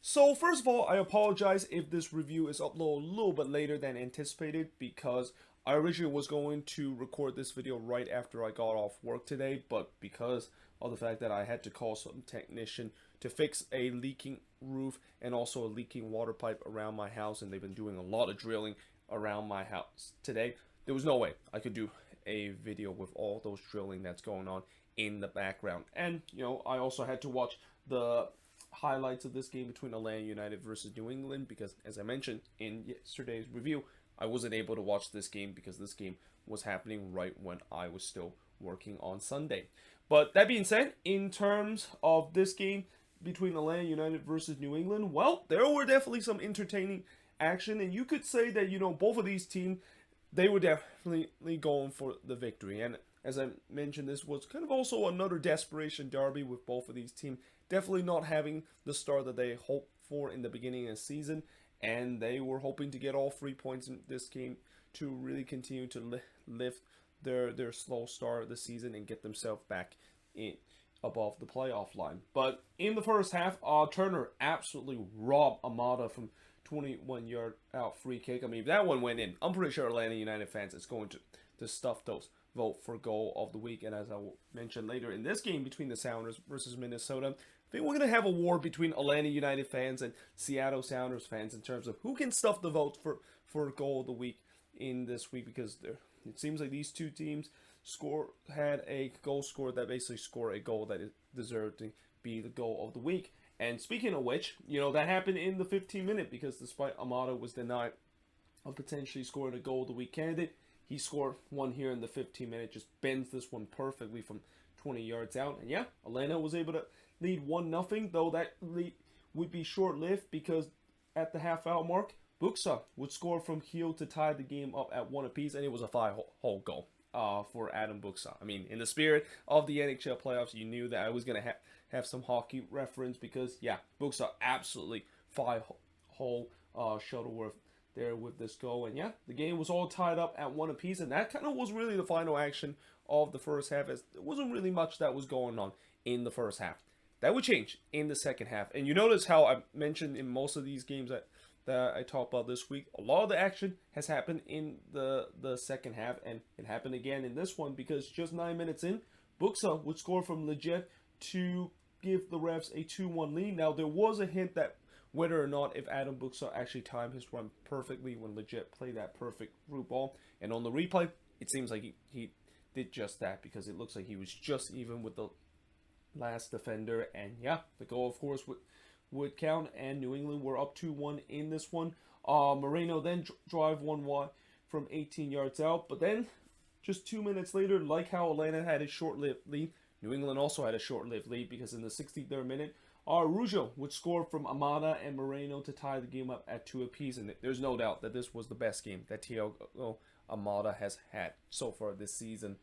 So first of all, I apologize if this review is uploaded a little bit later than anticipated because I originally was going to record this video right after I got off work today, but because of the fact that I had to call some technician to fix a leaking roof and also a leaking water pipe around my house, and they've been doing a lot of drilling around my house today, there was no way I could do a video with all those drilling that's going on in the background. And, I also had to watch the highlights of this game between Atlanta United versus New England because, as I mentioned in yesterday's review, I wasn't able to watch this game because this game was happening right when I was still working on Sunday. But that being said, in terms of this game between Atlanta United versus New England, well, there were definitely some entertaining action, and you could say that, both of these teams, they were definitely going for the victory. And as I mentioned, this was kind of also another desperation derby with both of these teams definitely not having the start that they hoped for in the beginning of the season, and they were hoping to get all 3 points in this game to really continue to lift their slow start of the season and get themselves back in above the playoff line. But in the first half, Turner absolutely robbed Amada from 21-yard out free kick. I mean, if that one went in, I'm pretty sure Atlanta United fans is going to stuff those vote for goal of the week. And as I will mention later in this game between the Sounders versus Minnesota, I think we're going to have a war between Atlanta United fans and Seattle Sounders fans in terms of who can stuff the votes for goal of the week in this week, because it seems like these two teams had a goal scorer that basically scored a goal that deserved to be the goal of the week. And speaking of which, that happened in the 15-minute because despite Amada was denied of potentially scoring a goal of the week candidate, he scored one here in the 15-minute, just bends this one perfectly from 20 yards out. And yeah, Atlanta was able to lead 1-0, though that lead would be short-lived because at the half-hour mark, Buxa would score from heel to tie the game up at 1 apiece, and it was a 5-hole goal for Adam Buxa. I mean, in the spirit of the NHL playoffs, you knew that I was going to have some hockey reference because, yeah, Buxa absolutely 5-hole Shuttleworth there with this goal. And yeah, the game was all tied up at 1 apiece, and that kind of was really the final action of the first half, as there wasn't really much that was going on in the first half. That would change in the second half. And you notice how I mentioned in most of these games that I talked about this week, a lot of the action has happened in the second half, and it happened again in this one because just 9 minutes in, Buxa would score from legit to give the refs a 2-1 lead. Now, there was a hint that whether or not if Adam Buxa actually timed his run perfectly when legit played that perfect through ball. And on the replay, it seems like he did just that because it looks like he was just even with the last defender. And yeah, the goal, of course, would count, and New England were up 2-1 in this one. Moreno then drive one wide from 18 yards out, but then just 2 minutes later, like how Atlanta had a short-lived lead, New England also had a short-lived lead because in the 63rd minute, Araujo would score from Amada and Moreno to tie the game up at 2 apiece, and there's no doubt that this was the best game that Thiago Amada has had so far this season.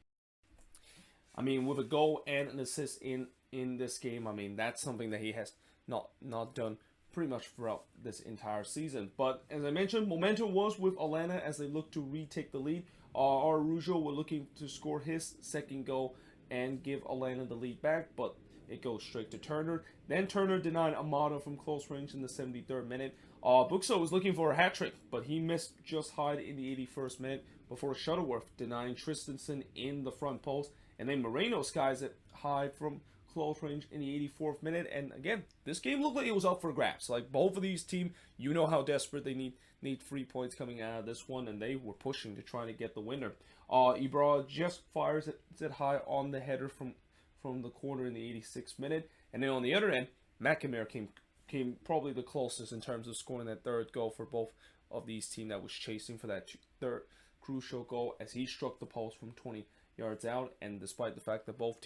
I mean, with a goal and an assist in this game, I mean, that's something that he has not done pretty much throughout this entire season. But as I mentioned, momentum was with Atlanta as they looked to retake the lead. Araujo were looking to score his second goal and give Atlanta the lead back, but it goes straight to Turner. Then Turner denied Amada from close range in the 73rd minute. Buxa was looking for a hat trick, but he missed just hide in the 81st minute before Shuttleworth denying Tristanson in the front post. And then Moreno skies it high from close range in the 84th minute. And again, this game looked like it was up for grabs. Like both of these teams, you know how desperate they need 3 points coming out of this one, and they were pushing to try to get the winner. Ibra just fires it high on the header from the corner in the 86th minute. And then on the other end, McNamara came probably the closest in terms of scoring that third goal for both of these teams that was chasing for that third crucial goal as he struck the post from 20 yards out. And despite the fact that both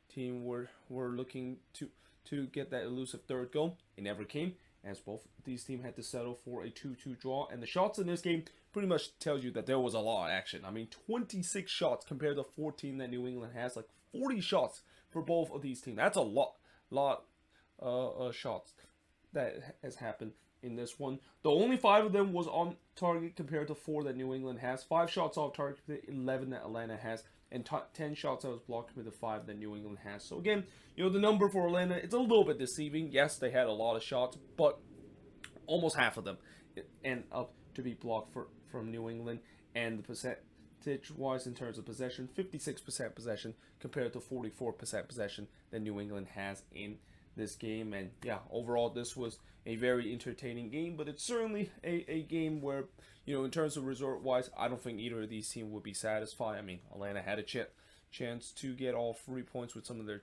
team were looking to get that elusive third goal, it never came, as both these teams had to settle for a 2-2 draw. And the shots in this game pretty much tells you that there was a lot of action. I mean, 26 shots compared to 14 that New England has, like 40 shots for both of these teams. That's a lot shots that has happened in this one. The only 5 of them was on target compared to 4 that New England has. 5 shots off target, 11 that Atlanta has, and 10 shots that was blocked compared to 5 that New England has. So again, the number for Atlanta, it's a little bit deceiving. Yes, they had a lot of shots, but almost half of them end up to be blocked from New England. And the percentage wise, in terms of possession, 56% possession compared to 44% possession that New England has in this game. And yeah, overall, this was a very entertaining game, but it's certainly a game where, in terms of result wise, I don't think either of these teams would be satisfied. I mean, Atlanta had a chance to get all 3 points with some of their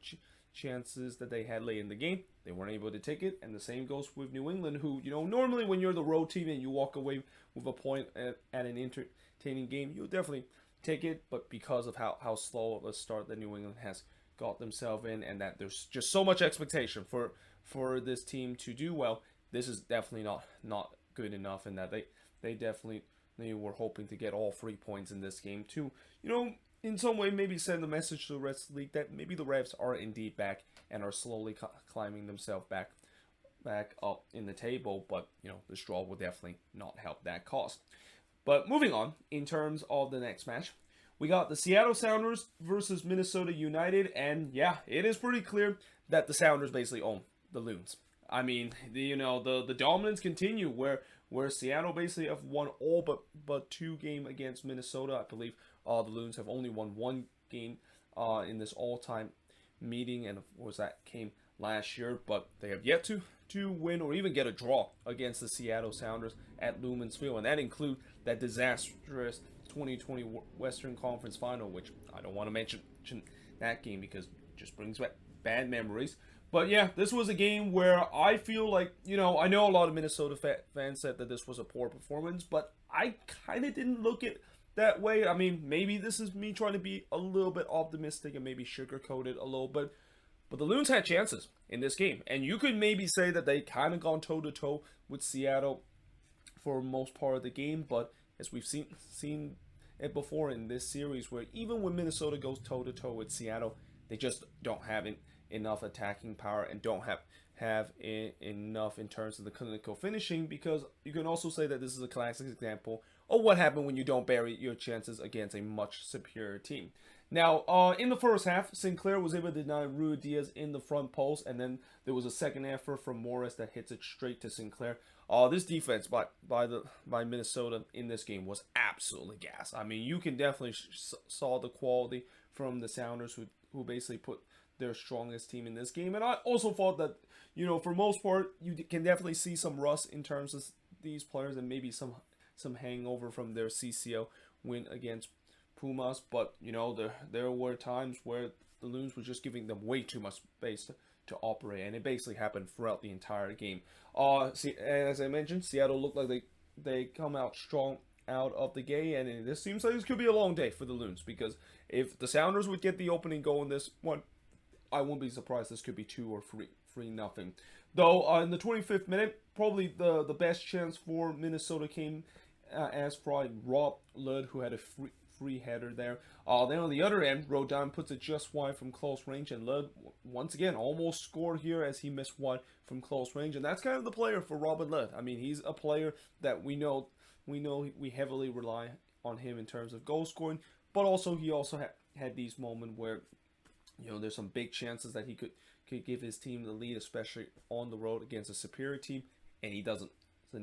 chances that they had late in the game. They weren't able to take it, and the same goes with New England, who, normally when you're the road team and you walk away with a point at an entertaining game, you'll definitely take it, but because of how slow of a start that New England has got themselves in, and that there's just so much expectation for this team to do well, this is definitely not good enough, and that they definitely were hoping to get all 3 points in this game to, in some way maybe send a message to the rest of the league that maybe the Revs are indeed back and are slowly climbing themselves back up in the table. But this draw will definitely not help that cause. But moving on, in terms of the next match, we got the Seattle Sounders versus Minnesota United, and yeah, it is pretty clear that the Sounders basically own the Loons. I mean, the dominance continue where Seattle basically have won all but 2 games against Minnesota. I believe the Loons have only won 1 game in this all-time meeting, and of course that came last year, but they have yet to win or even get a draw against the Seattle Sounders at Lumen's Field, and that includes that disastrous 2020 Western Conference Final, which I don't want to mention that game because it just brings back bad memories. But yeah, this was a game where I feel like, I know a lot of Minnesota fans said that this was a poor performance, but I kind of didn't look at that way. I mean, maybe this is me trying to be a little bit optimistic and maybe sugarcoat it a little bit. But the Loons had chances in this game. And you could maybe say that they kind of gone toe-to-toe with Seattle for most part of the game. But as we've seen it before in this series, where even when Minnesota goes toe-to-toe with Seattle, they just don't have enough attacking power and don't have enough in terms of the clinical finishing, because you can also say that this is a classic example of what happened when you don't bury your chances against a much superior team. Now, in the first half, Sinclair was able to deny Ruidíaz in the front post, and then there was a second effort from Morris that hits it straight to Sinclair. This defense by Minnesota in this game was absolutely gas. I mean, you can definitely saw the quality from the Sounders who basically put their strongest team in this game. And I also thought that, for most part, you can definitely see some rust in terms of these players and maybe some hangover from their CCL win against Pumas. But, there were times where the Loons were just giving them way too much space to operate, and it basically happened throughout the entire game. As I mentioned, Seattle looked like they come out strong out of the gate, and this seems like this could be a long day for the Loons, because if the Sounders would get the opening goal in this one, I won't be surprised this could be 2 or 3-0. Though in the 25th minute, probably the best chance for Minnesota came as from Rob Ludd, who had a free header there. Then on the other end, Rodon puts it just wide from close range, and Ludd once again almost scored here as he missed wide from close range. And that's kind of the player for Robin Ludd. I mean, he's a player that we know we heavily rely on him in terms of goal scoring, but also he had these moments where there's some big chances that he could give his team the lead, especially on the road against a superior team, and he doesn't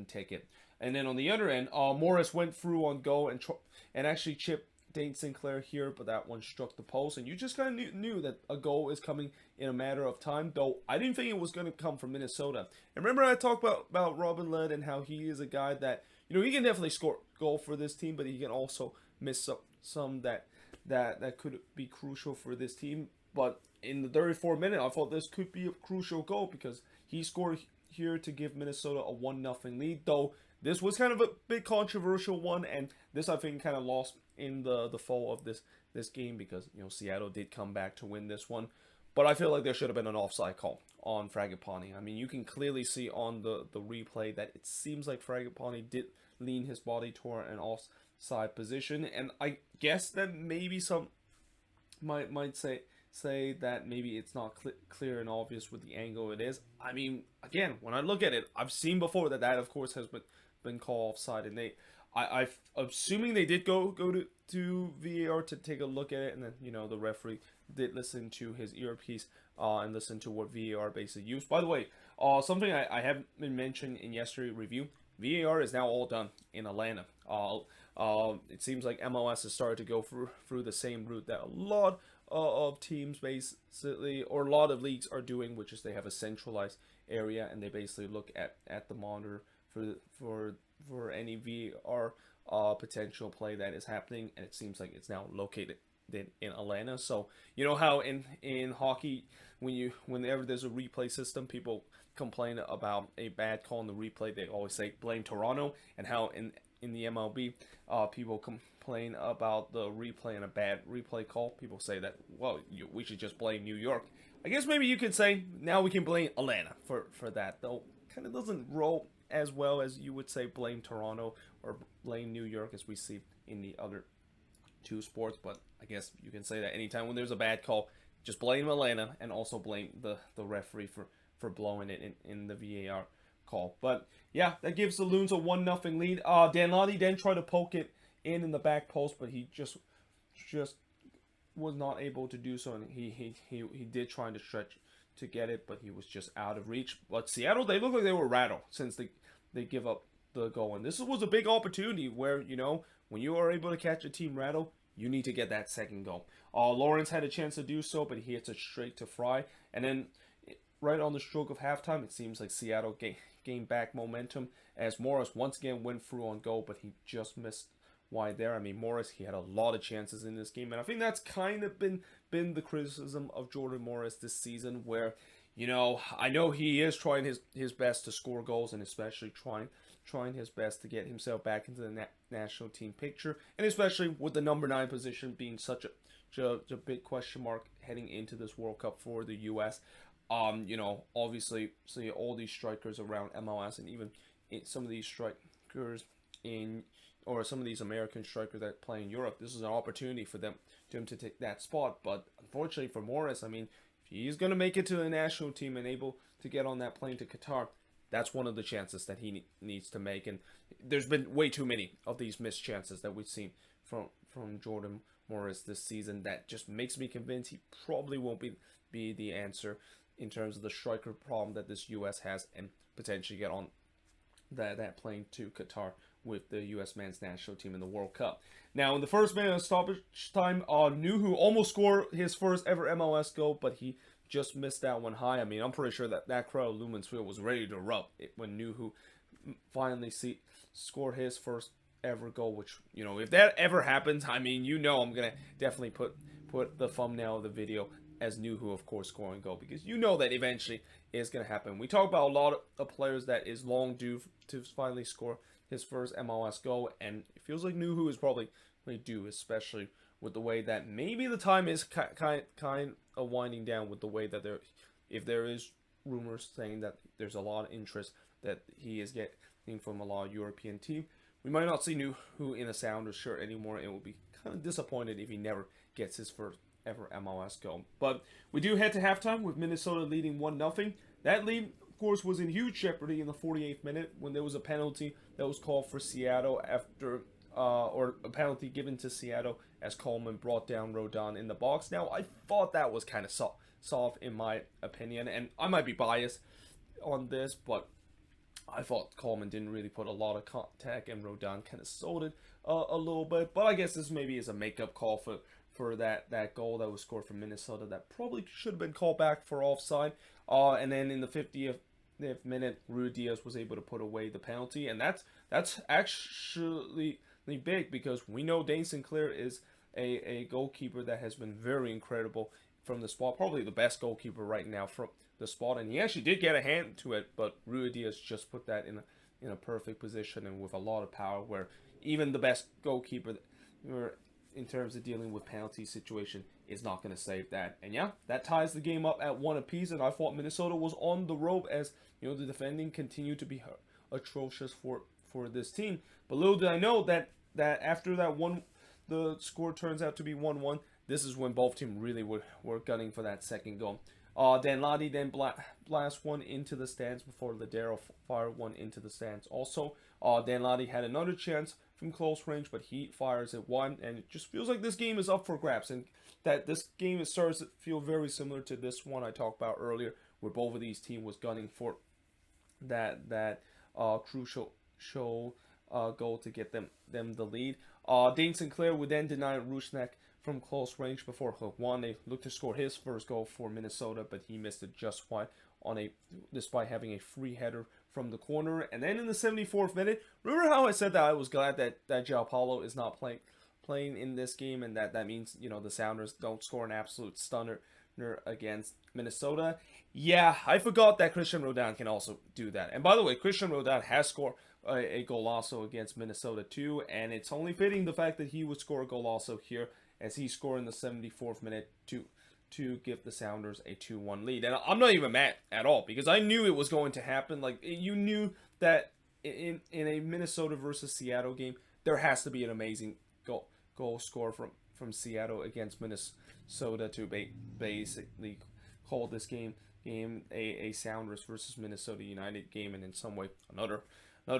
take it. And then on the other end, Morris went through on goal and actually chipped Dane Sinclair here, but that one struck the post, and you just kind of knew that a goal is coming in a matter of time, though I didn't think it was going to come from Minnesota. And remember I talked about Robin Ludd and how he is a guy that, he can definitely score goal for this team, but he can also miss some that could be crucial for this team. But in the 34th minute, I thought this could be a crucial goal because he scored here to give Minnesota a 1-0 lead. Though this was kind of a big controversial one, and this I think kind of lost in the flow of this game because Seattle did come back to win this one. But I feel like there should have been an offside call on Fragapane. I mean, you can clearly see on the replay that it seems like Fragapane did lean his body toward an offside position, and I guess that maybe some might say that maybe it's not clear and obvious with the angle it is. I mean, again, when I look at it, I've seen before that of course has been called offside, and I'm assuming they did go to VAR to take a look at it, and then the referee did listen to his earpiece and listen to what VAR basically used. By the way, Something I haven't been mentioned in yesterday's review. VAR is now all done in Atlanta. It seems like MLS has started to go through the same route that a lot of teams basically, or a lot of leagues are doing, which is they have a centralized area and they basically look at the monitor for any VAR potential play that is happening, and it seems like it's now located in Atlanta. So you know how in hockey, whenever there's a replay system, people complain about a bad call in the replay. They always say blame Toronto, and how in the MLB, people complain about the replay and a bad replay call. People say that, well, we should just blame New York. I guess maybe you could say now we can blame Atlanta for that, though. Kind of doesn't roll as well as you would say blame Toronto or blame New York as we see in the other two sports. But I guess you can say that anytime when there's a bad call, just blame Atlanta and also blame the referee for blowing it in the VAR call. But yeah, that gives the Loons a 1-0 lead. Danladi then tried to poke it in the back post, but he just was not able to do so, and he did try to stretch to get it, but he was just out of reach. But Seattle, they look like they were rattled since they give up the goal, and this was a big opportunity where, you know, when you are able to catch a team rattle, you need to get that second goal. Lawrence had a chance to do so, but he hits it straight to Fry, and then right on the stroke of halftime, it seems like Seattle gained back momentum as Morris once again went through on goal, but he just missed wide there. I mean, Morris, he had a lot of chances in this game, and I think that's kind of been the criticism of Jordan Morris this season, where, you know, I know he is trying his best to score goals, and especially trying his best to get himself back into the national team picture, and especially with the number 9 position being such a big question mark heading into this World Cup for the U.S. You know, obviously, see all these strikers around MLS, and even some of these strikers or some of these American strikers that play in Europe, this is an opportunity for them to take that spot. But unfortunately for Morris, I mean, if he's going to make it to the national team and able to get on that plane to Qatar, that's one of the chances that he needs to make. And there's been way too many of these missed chances that we've seen from Jordan Morris this season. That just makes me convinced he probably won't be the answer in terms of the striker problem that this U.S. has, and potentially get on that plane to Qatar with the U.S. men's national team in the World Cup. Now, in the first minute of stoppage time, Nuhu almost scored his first ever MLS goal, but he just missed that one high. I mean, I'm pretty sure that crowd at Lumen's Field was ready to erupt when Nuhu finally scored his first ever goal, which, you know, if that ever happens, I mean, you know, I'm going to definitely put the thumbnail of the video as Nuhu, of course, scoring goal, because you know that eventually it's going to happen. We talk about a lot of players that is long due to finally score his first MLS goal, and it feels like Nuhu is probably due, especially with the way that maybe the time is kind of winding down, with the way that if there is rumors saying that there's a lot of interest that he is getting from a lot of European team, we might not see Nuhu in a Sounders shirt anymore. It will be kind of disappointed if he never gets his first ever MLS goal. But we do head to halftime with Minnesota leading 1-0. That lead, of course, was in huge jeopardy in the 48th minute when there was a penalty that was called for Seattle after, or a penalty given to Seattle as Coleman brought down Rodon in the box. Now, I thought that was kind of soft in my opinion, and I might be biased on this, but I thought Coleman didn't really put a lot of contact, and Rodon kind of sold it a little bit. But I guess this maybe is a makeup call for that goal that was scored from Minnesota that probably should have been called back for offside. And then in the 50th minute, Ruidíaz was able to put away the penalty, and that's actually big, because we know Dane Sinclair is a goalkeeper that has been very incredible from the spot, probably the best goalkeeper right now from the spot, and he actually did get a hand to it, but Ruidíaz just put that in a perfect position and with a lot of power, where even the best goalkeeper in terms of dealing with penalty situation is not going to save that. And yeah, that ties the game up at 1 apiece, and I thought Minnesota was on the rope, as you know, the defending continued to be atrocious for this team. But little did I know that after that one, the score turns out to be 1-1. This is when both teams really were gunning for that second goal. Danladi then blast one into the stands before Ladero fired one into the stands. Also, Danladi had another chance from close range, but he fires it wide, and it just feels like this game is up for grabs, and that this game starts to feel very similar to this one I talked about earlier, where both of these teams was gunning for crucial show goal to get them the lead. Dane Sinclair would then deny Rusnak from close range before Hwang looked to score his first goal for Minnesota, but he missed it just wide despite having a free header from the corner. And then in the 74th minute, remember how I said that I was glad that Joao Paulo is not playing in this game, and that means the Sounders don't score an absolute stunner against Minnesota. Yeah, I forgot that Christian Roldan can also do that. And by the way, Christian Roldan has scored a goal also against Minnesota too, and it's only fitting the fact that he would score a goal also here, as he scored in the 74th minute to give the Sounders a 2-1 lead. And I'm not even mad at all, because I knew it was going to happen. Like, you knew that in a Minnesota versus Seattle game, there has to be an amazing goal score from Seattle against Minnesota to basically call this game a Sounders versus Minnesota United game, and in some way another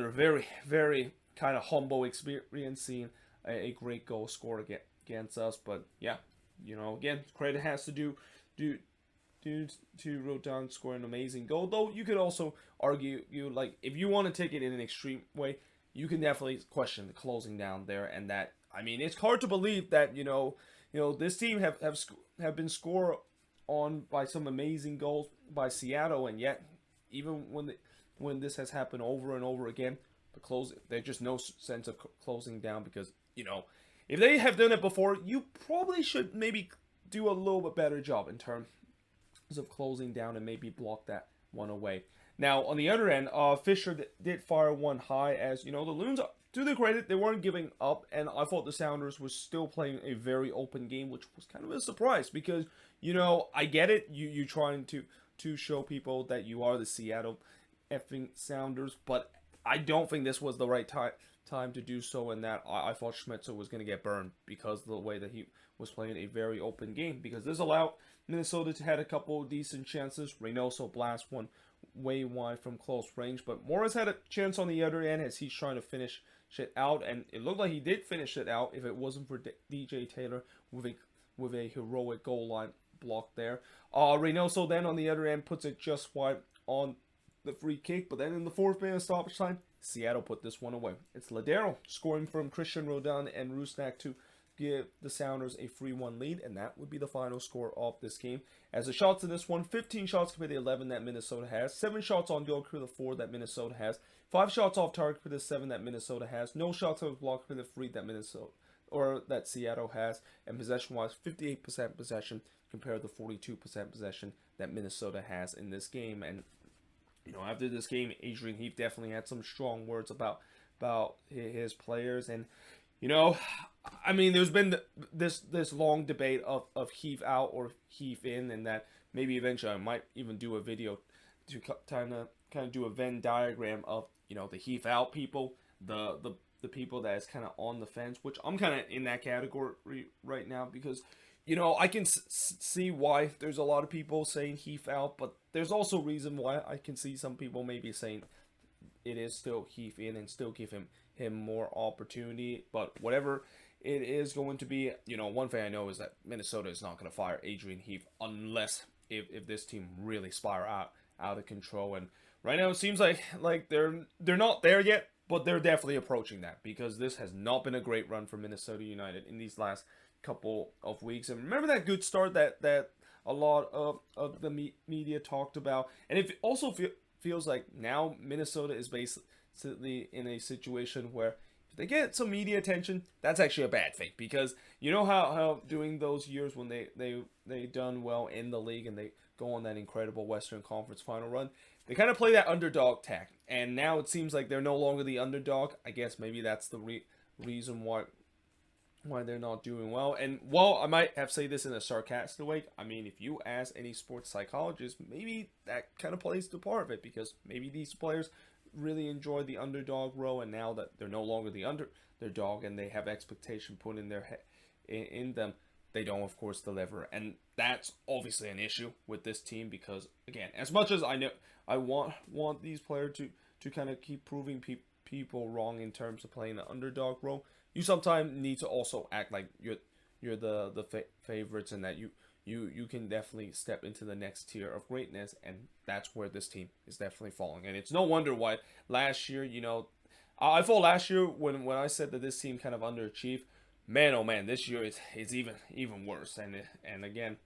very, very kind of humble experience seeing a great goal scored against us. But yeah, again, credit has to do to Rodon score an amazing goal. Though you could also argue, like, if you want to take it in an extreme way, you can definitely question the closing down there. And that, I mean, it's hard to believe that this team have been scored on by some amazing goals by Seattle, and yet even when this has happened over and over again, there's just no sense of closing down, because if they have done it before, you probably should maybe do a little bit better job in terms of closing down and maybe block that one away. Now, on the other end, Fisher did fire one high, as the Loons, to their credit, they weren't giving up, and I thought the Sounders was still playing a very open game, which was kind of a surprise, because I get it, you trying to show people that you are the Seattle effing Sounders, but I don't think this was the right time to do so, and that I thought Schmetzer was going to get burned because of the way that he was playing a very open game, because this allowed Minnesota to had a couple of decent chances. Reynoso blast one way wide from close range, but Morris had a chance on the other end as he's trying to finish it out, and it looked like he did finish it out if it wasn't for DJ Taylor with a heroic goal line block there. Reynoso then on the other end puts it just wide on the free kick, but then in the 4th minute stoppage time, Seattle put this one away. It's Ladero scoring from Christian Roldan and Rusnak to give the Sounders a 3-1 lead, and that would be the final score of this game. As the shots in this one, 15 shots compared to 11 that Minnesota has, 7 shots on goal compared to 4 that Minnesota has, 5 shots off target compared to 7 that Minnesota has, no shots on block compared to 3 that Seattle has, and possession-wise, 58% possession compared to 42% possession that Minnesota has in this game. And after this game, Adrian Heath definitely had some strong words about his players. And, I mean, there's been this long debate of Heath out or Heath in, and that maybe eventually I might even do a video to kind of do a Venn diagram of, the Heath out people, the people that is kind of on the fence, which I'm kind of in that category right now, because I can see why there's a lot of people saying Heath out, but there's also reason why I can see some people maybe saying it is still Heath in and still give him more opportunity. But whatever it is going to be, one thing I know is that Minnesota is not going to fire Adrian Heath unless if this team really spiral out of control. And right now it seems like they're not there yet, but they're definitely approaching that, because this has not been a great run for Minnesota United in these last couple of weeks. And remember that good start that a lot of the media talked about, and it also feels like now Minnesota is basically in a situation where if they get some media attention, that's actually a bad thing, because how during those years when they done well in the league and they go on that incredible Western Conference final run, they kind of play that underdog tack, and now it seems like they're no longer the underdog. I guess maybe that's the reason why they're not doing well. And while I might have said this in a sarcastic way, I mean, if you ask any sports psychologist, maybe that kind of plays the part of it, because maybe these players really enjoy the underdog role, and now that they're no longer the underdog and they have expectation put in in them, they don't, of course, deliver. And that's obviously an issue with this team, because again, as much as I know I want these players to kind of keep proving people wrong in terms of playing the underdog role, you sometimes need to also act like you're the favorites, and that you you can definitely step into the next tier of greatness, and that's where this team is definitely falling. And it's no wonder why last year, I thought last year when I said that this team kind of underachieved, man, oh man, this year it's even worse. And again,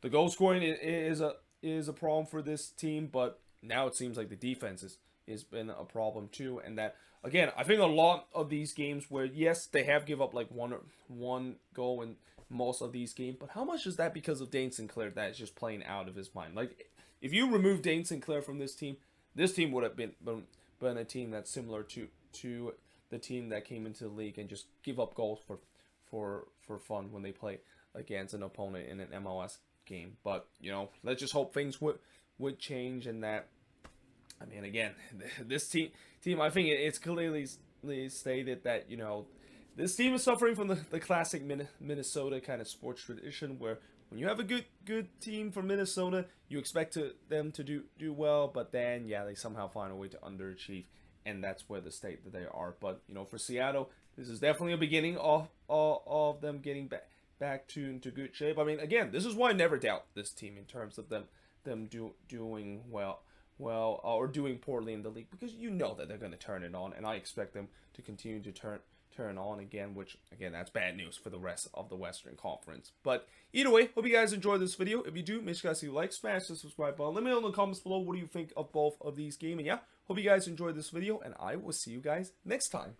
the goal scoring is a problem for this team, but now it seems like the defense has been a problem too. And that again, I think a lot of these games where yes they have give up like one goal in most of these games, but how much is that because of Dane Sinclair that is just playing out of his mind? Like if you remove Dane Sinclair from this team would have been a team that's similar to the team that came into the league and just give up goals for fun when they play against an opponent in an MLS game. But let's just hope things would change, and that I mean again this team I think it's clearly stated that this team is suffering from the classic Minnesota kind of sports tradition where when you have a good team from Minnesota, you expect them to do well, but then they somehow find a way to underachieve, and that's where the state that they are. But for Seattle, this is definitely a beginning of them getting back to good shape. I mean, again, this is why I never doubt this team in terms of them doing well or doing poorly in the league, because that they're going to turn it on, and I expect them to continue to turn on again, which again that's bad news for the rest of the Western Conference. But either way, hope you guys enjoyed this video. If you do, make sure you guys like, smash the subscribe button, let me know in the comments below what do you think of both of these games. And hope you guys enjoyed this video, and I will see you guys next time.